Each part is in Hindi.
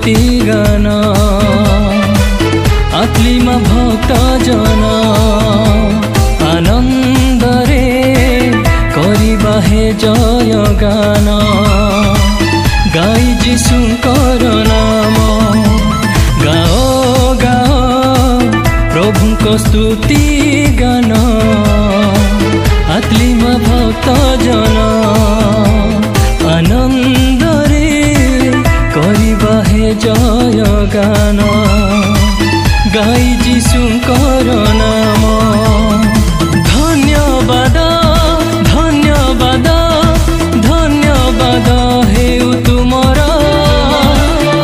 स्तुति गान आत्लिमा भक्त जन आनंदरे करिबा हे जय गान गाई जीशुंकर नाम गाओ गाओ प्रभुंको स्तुति गान आत्लिमा भक्त जन आनंदरे करिबा हे जय गान गाई जीशुंकर नाम धन्यवाद धन्यवाद धन्यवाद हेउ तुमर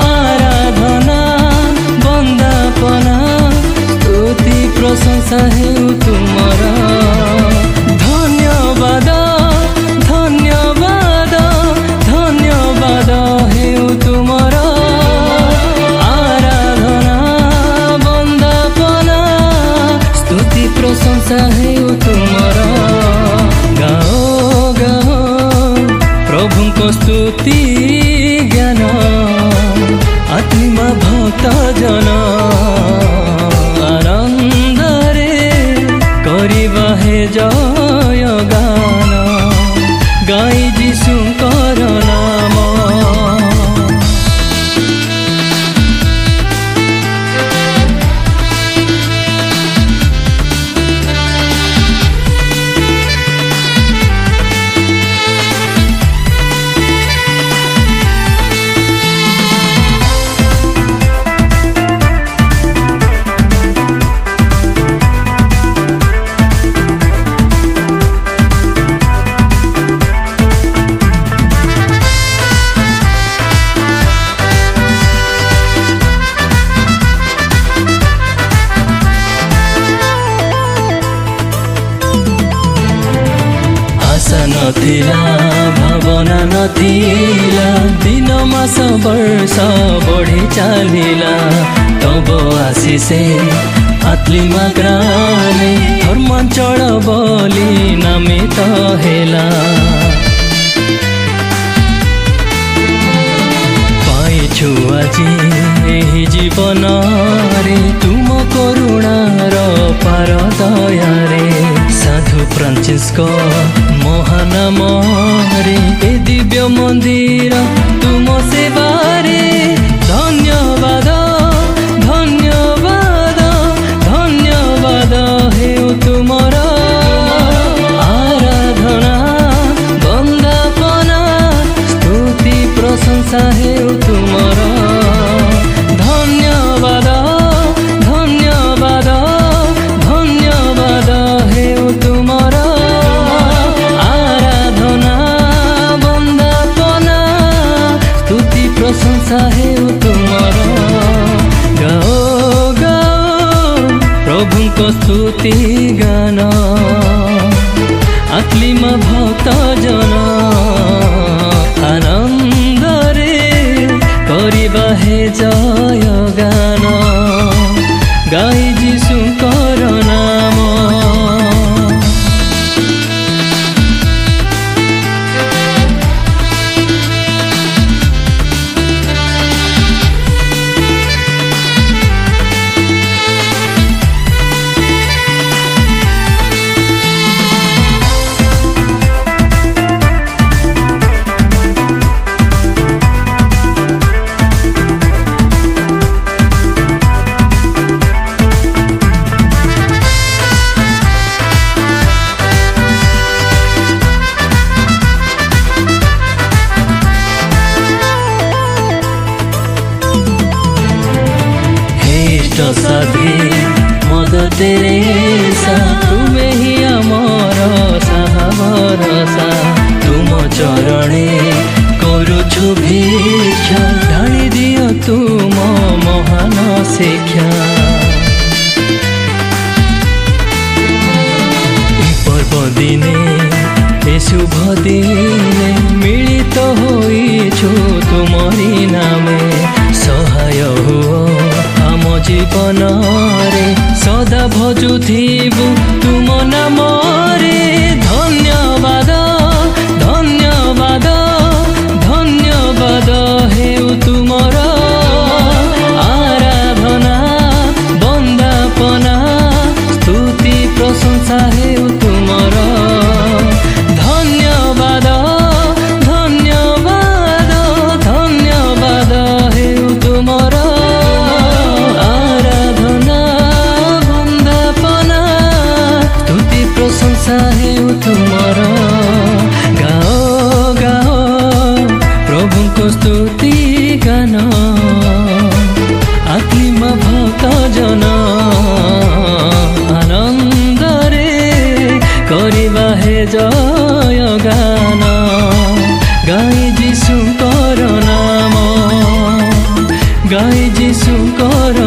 आराधना वंदना स्तुति प्रशंसा हेउ तुमर धन्यवाद धन्यवाद धन्यवाद हेउ तुमर आराधना वंदना स्तुति प्रशंसा हेउ तुमर गाओ गाओ प्रभुंको स्तुति ज्ञान आत्मा भक्त जन आनंदरे करिबा हे जय गान गाई जीशुंकर नाम नथिला भावना नथिला दिन मास वर्ष बढी चालिला तब आशिषे आत्लिमा ग्रामे धर्माञ्चल बोली नामित हेला पाइछु आजी एही जीवन रे तुम करुणार पार दया रे साधु फ्रांसिस्को महानाम रे ए दिव्य मंदिर तुम सेवारे धन्यवाद धन्यवाद धन्यवाद हेउ तुमर आराधना वंदना स्तुति प्रशंसा हेउ तुमर धन्यवाद धन्यवाद धन्यवाद हेउ तुमर आराधना वंदना स्तुति प्रशंसा हेउ तुमर गाओ गाओ प्रभुंको स्तुति गान आत्लिमा भक्त जन आनंदरे करिबा हे जय गान गाई जीशुंकर नाम साधे मद तेरेसा तुमे ही अमर साहा भरसा तुम चरणे करुछु भिक्षा ढाली दियो तुम महान शिक्षा पर्व दिने ए शुभ दिने मिलित होइछु तुमरी नामे सहाय हुओ आम जीवन रे सदा भजुथिबु तुम नाम रे धन्यवाद धन्यवाद धन्यवाद हेउ तुमर जय गान गाई यीशुଙ୍କର नाम गाई यीशुଙ୍କର